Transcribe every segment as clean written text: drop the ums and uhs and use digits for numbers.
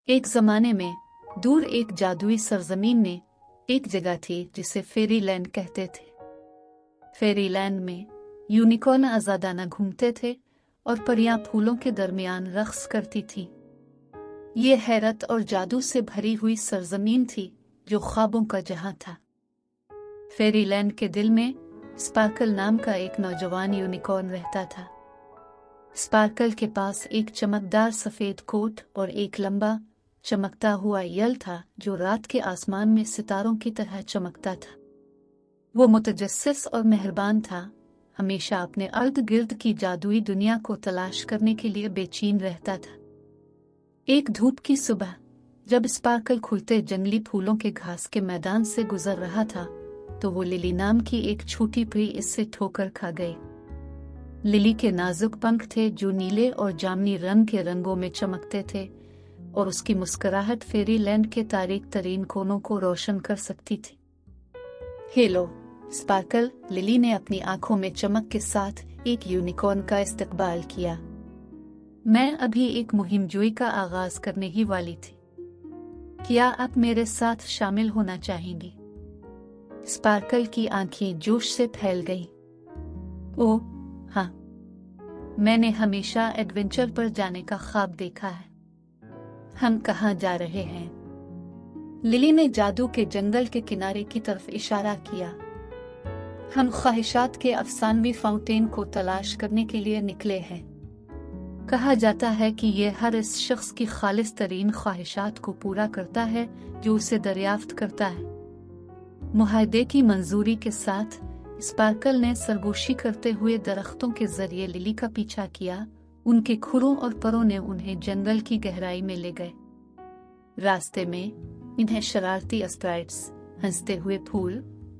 एक जमाने में दूर एक जादुई सरजमीन में एक जगह थी जिसे फेरीलैंड कहते थे। फेरीलैंड में यूनिकॉर्न आजादाना घूमते थे और परियां फूलों के दरमियान रक्स करती थीं। ये हैरत और जादू से भरी हुई सरजमीन थी जो ख्वाबों का जहां था। फेरीलैंड के दिल में स्पार्कल नाम का एक नौजवान यूनिकॉर्न रहता था। स्पार्कल के पास एक चमकदार सफेद कोट और एक लंबा चमकता हुआ यल था जो रात के आसमान में सितारों की तरह चमकता था। वो मुतजस्सिस और मेहरबान था, हमेशा अपने अर्द गिर्द की जादुई दुनिया को तलाश करने के लिए बेचैन रहता था। एक धूप की सुबह जब स्पार्कल खुलते जंगली फूलों के घास के मैदान से गुजर रहा था तो वो लिली नाम की एक छोटी परी इससे ठोकर खा गई। लिली के नाजुक पंख थे जो नीले और जामनी रंग के रंगों में चमकते थे और उसकी मुस्कुराहट फेरीलैंड के तारीक तरीन कोनों को रोशन कर सकती थी। हेलो स्पार्कल, लिली ने अपनी आंखों में चमक के साथ एक यूनिकॉर्न का इस्तकबाल किया। मैं अभी एक मुहिमजोई का आगाज करने ही वाली थी। क्या आप मेरे साथ शामिल होना चाहेंगी? स्पार्कल की आंखें जोश से फैल गईं। ओह हाँ, मैंने हमेशा एडवेंचर पर जाने का ख्वाब देखा है। हम कहाँ जा रहे हैं? लिली ने जादू के जंगल के किनारे की तरफ इशारा किया। हम ख्वाहिशात के अफसानवी फाउंटेन को तलाश करने के लिए निकले हैं। कहा जाता है कि यह हर इस शख्स की खालिस तरीन ख्वाहिशात को पूरा करता है जो उसे दरियाफ्त करता है। मुआहदे की मंजूरी के साथ स्पार्कल ने सरगोशी करते हुए दरख्तों के जरिए लिली का पीछा किया। उनके खुरों और परों ने उन्हें जंगल की गहराई में ले गए। रास्ते में इन्हें शरारती स्प्राइट्स, हंसते हुए फूल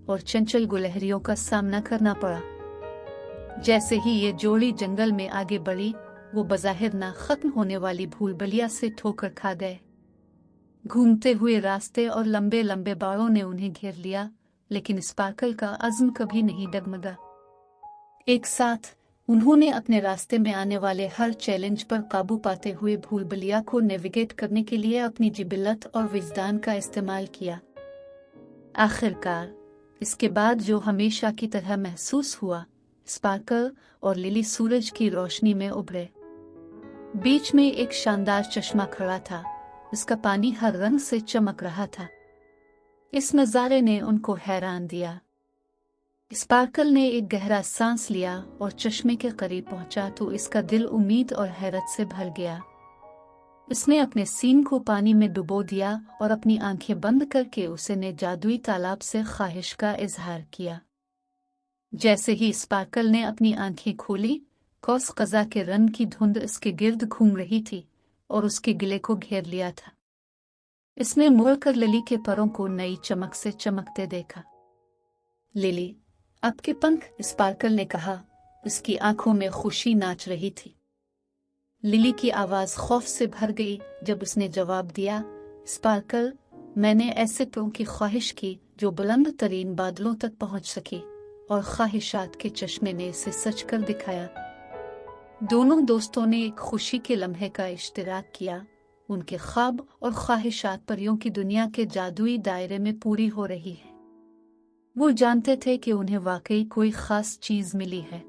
और चंचल गुलहरियों का सामना करना पड़ा। जैसे ही ये जोड़ी जंगल में आगे बढ़ी, वो बज़ाहिर ना खत्म होने वाली भूलभुलैया से ठोकर खा गए। घूमते हुए रास्ते और लंबे लंबे बाड़ों ने उन्हें घेर लिया, लेकिन स्पार्कल का अज़्म कभी नहीं डगमगा। एक साथ उन्होंने अपने रास्ते में आने वाले हर चैलेंज पर काबू पाते हुए भूलभुलैया को नेविगेट करने के लिए अपनी जिबिलत और विजदान का इस्तेमाल किया। आखिरकार इसके बाद जो हमेशा की तरह महसूस हुआ, स्पार्कल और लिली सूरज की रोशनी में उभरे। बीच में एक शानदार चश्मा खड़ा था, इसका पानी हर रंग से चमक रहा था। इस नज़ारे ने उनको हैरान दिया। स्पार्कल ने एक गहरा सांस लिया और चश्मे के करीब पहुंचा तो इसका दिल उम्मीद और हैरत से भर गया। इसने अपने सीन को पानी में डुबो दिया और अपनी आंखें बंद करके उसने जादुई तालाब से ख्वाहिश का इजहार किया। जैसे ही स्पार्कल ने अपनी आंखें खोली, कौस कज़ा के रंग की धुंध इसके गिर्द घूम रही थी और उसके गिले को घेर लिया था। इसने मुड़कर लिली के परों को नई चमक से चमकते देखा। लिली, आपके पंख, स्पार्कल ने कहा। उसकी आंखों में खुशी नाच रही थी। लिली की आवाज खौफ से भर गई जब उसने जवाब दिया, स्पार्कल, मैंने ऐसे पंखों की ख्वाहिश की जो बुलंद तरीन बादलों तक पहुंच सके और ख्वाहिशात के चश्मे ने इसे सच कर दिखाया। दोनों दोस्तों ने एक खुशी के लम्हे का इश्तिराक किया। उनके ख्वाब और ख्वाहिशात परियों की दुनिया के जादुई दायरे में पूरी हो रही है। वो जानते थे कि उन्हें वाकई कोई खास चीज मिली है।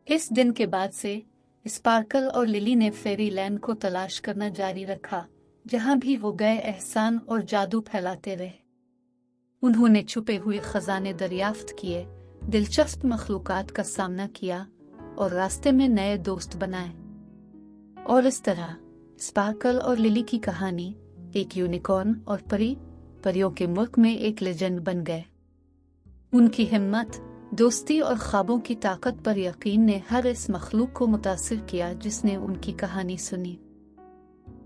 इस दिन के बाद से स्पार्कल और लिली ने फेरीलैंड को तलाश करना जारी रखा। जहां भी वो गए, एहसान और जादू फैलाते रहे। उन्होंने छुपे हुए खजाने दरियाफ्त किए, दिलचस्प मखलूकात का सामना किया और रास्ते में नए दोस्त बनाए। और इस तरह स्पार्कल और लिली की कहानी एक यूनिकॉर्न और परियों के मुल्क में एक लेजेंड बन गए। उनकी हिम्मत, दोस्ती और ख्वाबों की ताकत पर यकीन ने हर इस मखलूक को मुतासिर किया जिसने उनकी कहानी सुनी।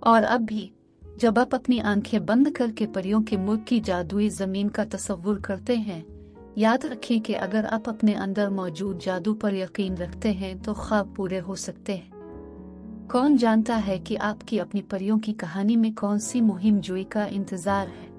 और अब भी जब आप अपनी आंखें बंद करके परियों के मुल्क की जादुई जमीन का तसव्वुर करते हैं, याद रखें कि अगर आप अपने अंदर मौजूद जादू पर यकीन रखते हैं तो ख्वाब पूरे हो सकते हैं। कौन जानता है कि आपकी अपनी परियों की कहानी में कौन सी मुहिम जोई का इंतजार है।